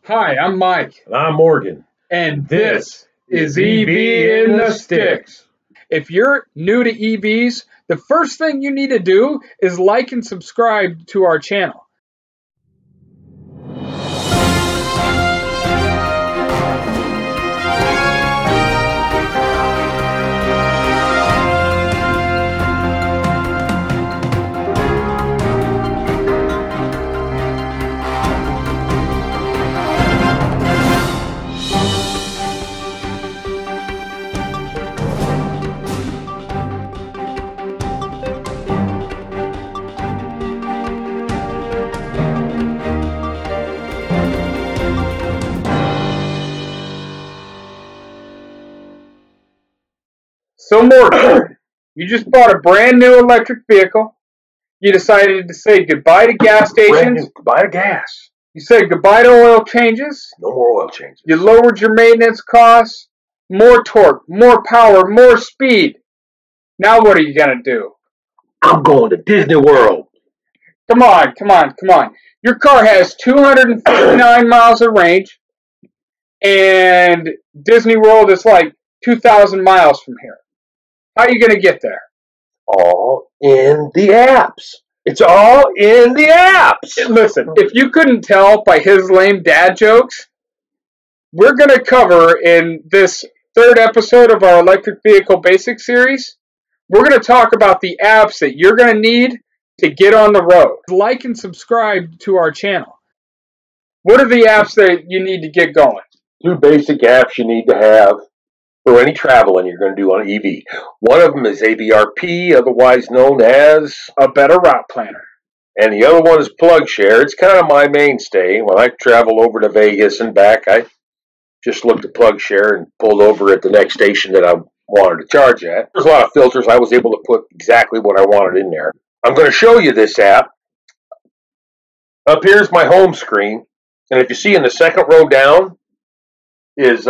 Hi, I'm Mike. And I'm Morgan. And this is EV in the Sticks. If you're new to EVs, the first thing you need to do is like and subscribe to our channel. So Morgan, you just bought a brand new electric vehicle. You decided to say goodbye to gas stations. Goodbye to gas. You said goodbye to oil changes. No more oil changes. You lowered your maintenance costs. More torque, more power, more speed. Now what are you going to do? I'm going to Disney World. Come on. Your car has 259 miles of range, and Disney World is like 2,000 miles from here. How are you going to get there? All in the apps. It's all in the apps. Listen, if you couldn't tell by his lame dad jokes, we're going to cover in this third episode of our electric vehicle basics series, we're going to talk about the apps that you're going to need to get on the road. Like and subscribe to our channel. What are the apps that you need to get going? 2 basic apps you need to have for any traveling you're going to do on an EV. One of them is ABRP, otherwise known as A Better Route Planner. And the other one is Plugshare. It's kind of my mainstay. When I travel over to Vegas and back, I just looked at Plugshare and pulled over at the next station that I wanted to charge at. There's a lot of filters. I was able to put exactly what I wanted in there. I'm going to show you this app. Up here's my home screen. And if you see in the second row down is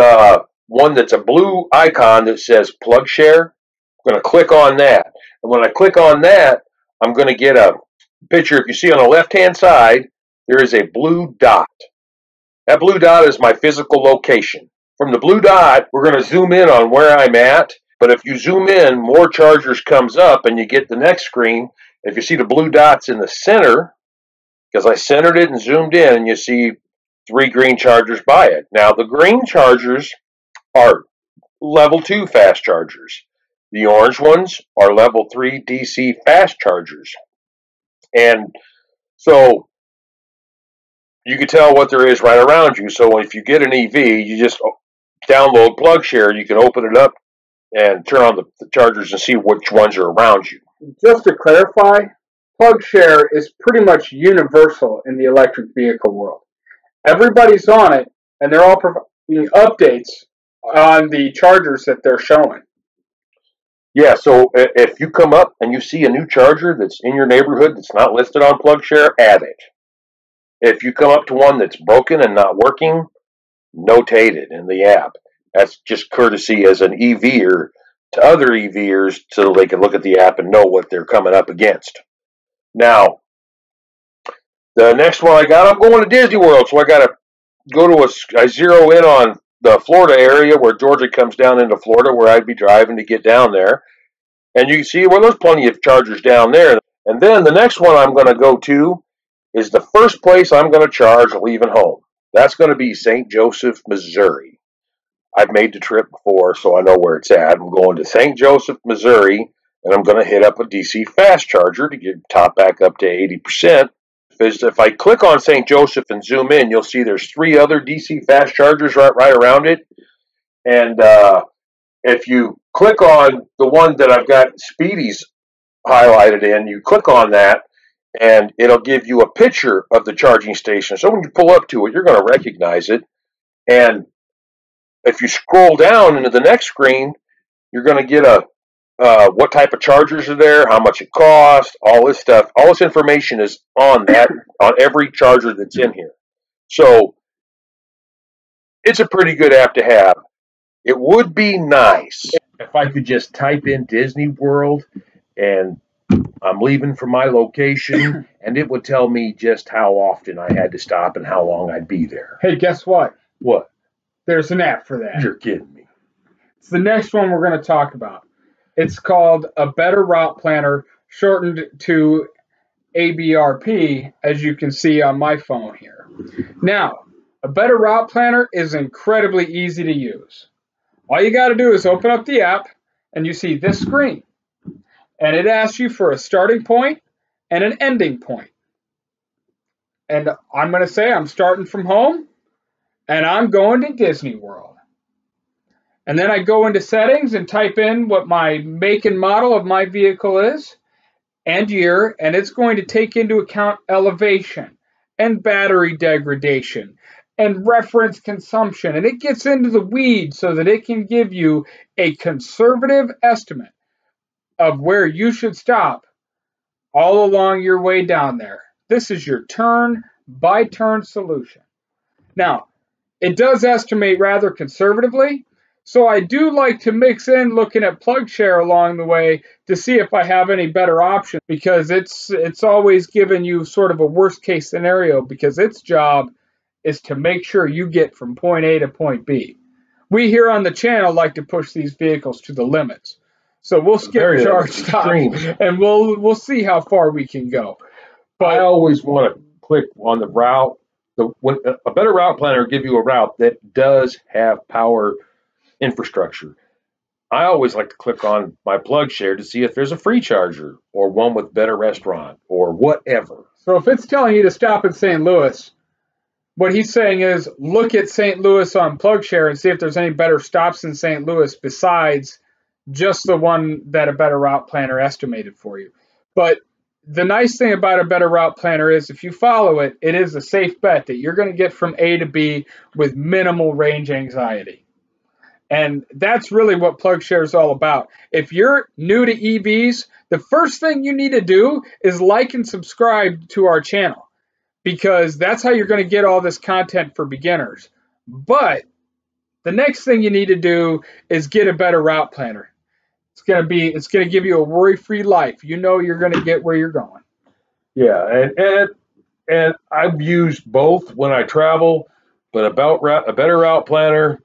one that's a blue icon that says Plugshare. I'm going to click on that. And when I click on that, I'm going to get a picture. If you see on the left-hand side, there is a blue dot. That blue dot is my physical location. From the blue dot, we're going to zoom in on where I'm at. But if you zoom in, more chargers comes up and you get the next screen. If you see the blue dots in the center, because I centered it and zoomed in, and you see 3 green chargers by it. Now, the green chargers are level 2 fast chargers. The orange ones are level 3 DC fast chargers. And so you can tell what there is right around you. So if you get an EV, you just download Plugshare. You can open it up and turn on the chargers and see which ones are around you. Just to clarify, Plugshare is pretty much universal in the electric vehicle world. Everybody's on it, and they're all providing updates on the chargers that they're showing. Yeah, so if you come up and you see a new charger that's in your neighborhood that's not listed on Plugshare, add it. If you come up to one that's broken and not working, notate it in the app. That's just courtesy as an EVer to other EVers so they can look at the app and know what they're coming up against. Now, the next one I got, I'm going to Disney World, so I got to go to I zero in on the Florida area where Georgia comes down into Florida, where I'd be driving to get down there. And you can see, well, there's plenty of chargers down there. And then the next one I'm going to go to is the first place I'm going to charge leaving home. That's going to be St. Joseph, Missouri. I've made the trip before, so I know where it's at. I'm going to St. Joseph, Missouri, and I'm going to hit up a DC fast charger to get top back up to 80%. If I click on St. Joseph and zoom in, you'll see there's 3 other DC fast chargers right around it. And if you click on the one that I've got Speedy's highlighted in, you click on that, and it'll give you a picture of the charging station. So when you pull up to it, you're going to recognize it. And if you scroll down into the next screen, you're going to get a what type of chargers are there, how much it costs, all this stuff. All this information is on every charger that's in here. So it's a pretty good app to have. It would be nice if I could just type in Disney World and I'm leaving from my location, and it would tell me just how often I had to stop and how long I'd be there. Hey, guess what? What? There's an app for that. You're kidding me. It's the next one we're going to talk about. It's called a Better Route Planner, shortened to ABRP, as you can see on my phone here. Now, a Better Route Planner is incredibly easy to use. All you got to do is open up the app, and you see this screen. And it asks you for a starting point and an ending point. And I'm going to say I'm starting from home, and I'm going to Disney World. And then I go into settings and type in what my make and model of my vehicle is and year, and it's going to take into account elevation and battery degradation and reference consumption. And it gets into the weeds so that it can give you a conservative estimate of where you should stop all along your way down there. This is your turn-by-turn solution. Now, it does estimate rather conservatively, so I do like to mix in looking at Plugshare along the way to see if I have any better options, because it's always giving you sort of a worst-case scenario, because its job is to make sure you get from point A to point B. We here on the channel like to push these vehicles to the limits. So we'll skip charge stops, and we'll see how far we can go. But I always want to click on the route. When a Better Route Planner will give you a route that does have power infrastructure. I always like to click on my Plugshare to see if there's a free charger or one with better restaurant or whatever. So if it's telling you to stop in St. Louis, what he's saying is look at St. Louis on Plugshare and see if there's any better stops in St. Louis besides just the one that a Better Route Planner estimated for you. But the nice thing about a Better Route Planner is if you follow it, it is a safe bet that you're going to get from A to B with minimal range anxiety. And that's really what Plugshare is all about. If you're new to EVs, the first thing you need to do is like and subscribe to our channel, because that's how you're going to get all this content for beginners. But the next thing you need to do is get a Better Route Planner. It's going to give you a worry-free life. You know you're going to get where you're going. Yeah, and I've used both when I travel, but a Better Route Planner,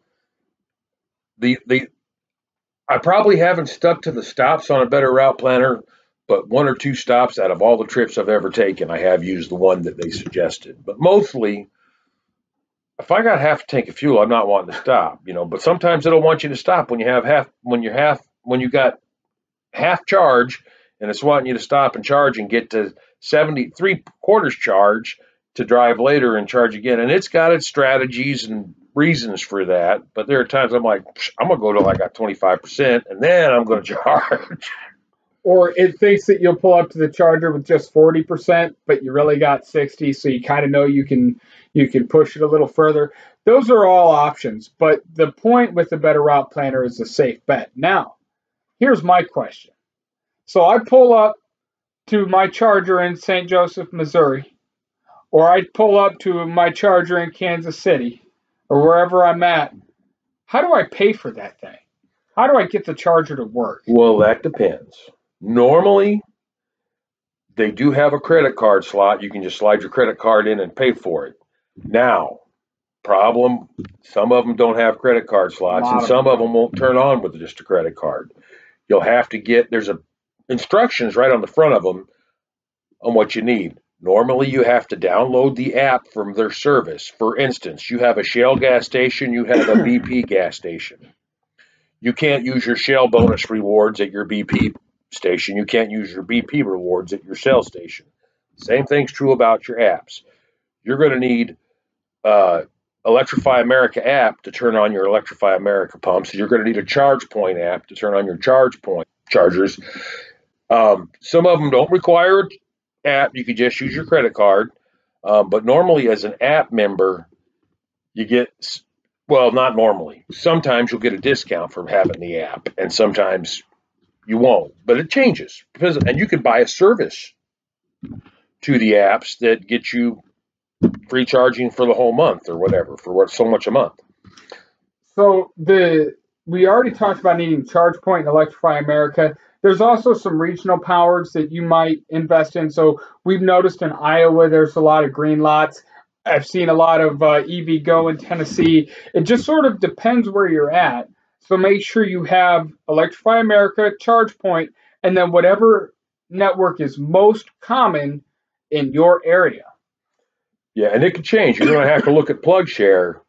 I probably haven't stuck to the stops on a Better Route Planner, but one or two stops out of all the trips I've ever taken, I have used the one that they suggested. But mostly, if I got half a tank of fuel, I'm not wanting to stop, But sometimes it'll want you to stop when you got half charge, and it's wanting you to stop and charge and get to 73/4 charge to drive later and charge again. And it's got its strategies and reasons for that. But there are times I'm like, I'm going to go till I got 25%, and then I'm going to charge. Or it thinks that you'll pull up to the charger with just 40%, but you really got 60, so you kind of know you can push it a little further. Those are all options, but the point with the Better Route Planner is a safe bet. Now, here's my question. So I pull up to my charger in St. Joseph, Missouri, or I pull up to my charger in Kansas City, or wherever I'm at. How do I pay for that thing? How do I get the charger to work? Well, that depends. Normally, they do have a credit card slot. You can just slide your credit card in and pay for it. Now, problem, some of them don't have credit card slots, and some of them won't turn on with just a credit card. You'll have to there's instructions right on the front of them on what you need. Normally, you have to download the app from their service. For instance, you have a Shell gas station, you have a BP gas station. You can't use your Shell bonus rewards at your BP station. You can't use your BP rewards at your Shell station. Same thing's true about your apps. You're going to need Electrify America app to turn on your Electrify America pumps. You're going to need a Chargepoint app to turn on your Chargepoint chargers. Some of them don't require an app. You could just use your credit card. But normally as an app member, you get, well, not normally. Sometimes you'll get a discount for having the app, and sometimes you won't. But it changes. And you can buy a service to the apps that get you free charging for the whole month or whatever, for so much a month. So the we already talked about needing Chargepoint and Electrify America. There's also some regional powers that you might invest in. So we've noticed in Iowa, there's a lot of green lots. I've seen a lot of EV Go in Tennessee. It just sort of depends where you're at. So make sure you have Electrify America, Chargepoint, and then whatever network is most common in your area. Yeah, and it could change. You're going to have to look at Plugshare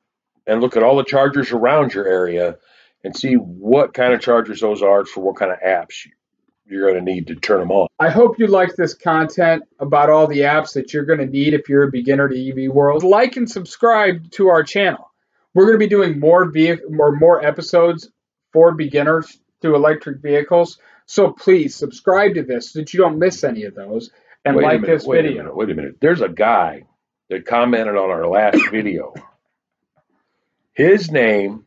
and look at all the chargers around your area and see what kind of chargers those are for what kind of apps you're going to need to turn them on. I hope you like this content about all the apps that you're going to need if you're a beginner to EV world. Like and subscribe to our channel. We're going to be doing more episodes for beginners to electric vehicles. So please subscribe to this so that you don't miss any of those. And like this video. Wait a minute. There's a guy that commented on our last video. His name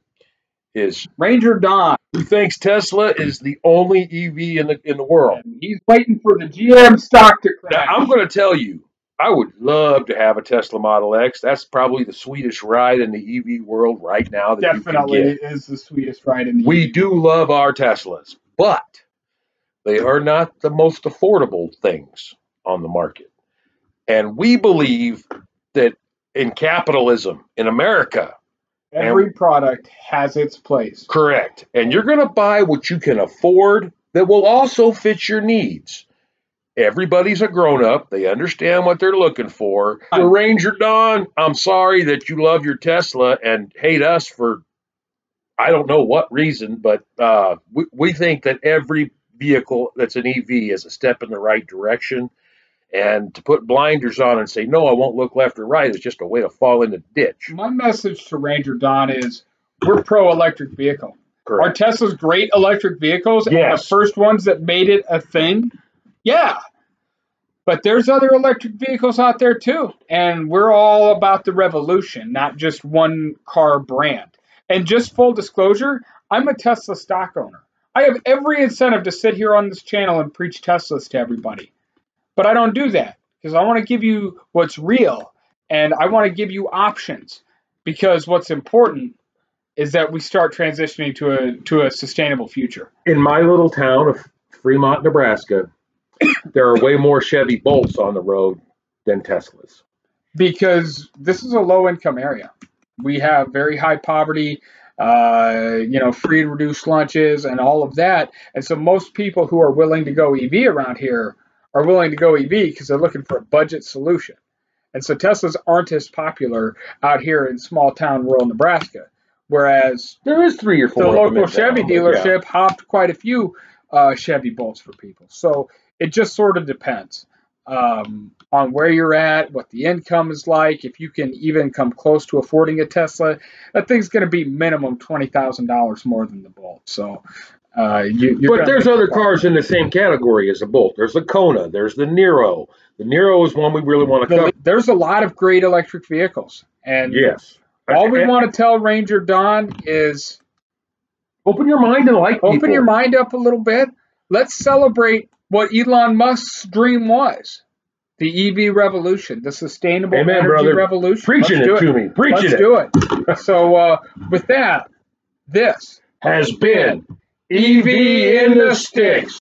is Ranger Don, who thinks Tesla is the only EV in the world. He's waiting for the GM stock to crash. Now, I'm going to tell you, I would love to have a Tesla Model X. That's probably the sweetest ride in the EV world right now. That Definitely you can get. It is the sweetest ride in the We EV. do love our Teslas, but they are not the most affordable things on the market. And we believe that in capitalism, in America, every product has its place. Correct. And you're going to buy what you can afford that will also fit your needs. Everybody's a grown-up. They understand what they're looking for. Ranger Don, I'm sorry that you love your Tesla and hate us for I don't know what reason, but we think that every vehicle that's an EV is a step in the right direction. And to put blinders on and say, no, I won't look left or right is just a way to fall in the ditch. My message to Ranger Don is we're pro-electric vehicle. Correct. Are Tesla's great electric vehicles and Yes. the first ones that made it a thing? Yeah. But there's other electric vehicles out there too. And we're all about the revolution, not just one car brand. And just full disclosure, I'm a Tesla stock owner. I have every incentive to sit here on this channel and preach Teslas to everybody. But I don't do that because I want to give you what's real and I want to give you options because what's important is that we start transitioning to a sustainable future. In my little town of Fremont, Nebraska, there are way more Chevy Bolts on the road than Teslas. Because this is a low-income area. We have very high poverty, free and reduced lunches and all of that. And so most people who are willing to go EV around here are willing to go EV because they're looking for a budget solution. And so Teslas aren't as popular out here in small town rural Nebraska. Whereas there is 3 or 4 the local Chevy dealership hopped quite a few Chevy Bolts for people. So it just sort of depends on where you're at, what the income is like. If you can even come close to affording a Tesla, that thing's going to be minimum $20,000 more than the Bolt. So but there's other cars in the same category as a Bolt. There's the Kona. There's the Niro. The Niro is one we really want to cover. There's a lot of great electric vehicles. And yes. All we want to tell Ranger Don is open your mind and like people. Open your mind up a little bit. Let's celebrate what Elon Musk's dream was. The EV revolution, the sustainable energy revolution. Preaching it to me. Let's do it. So with that, this has been EV in the Sticks.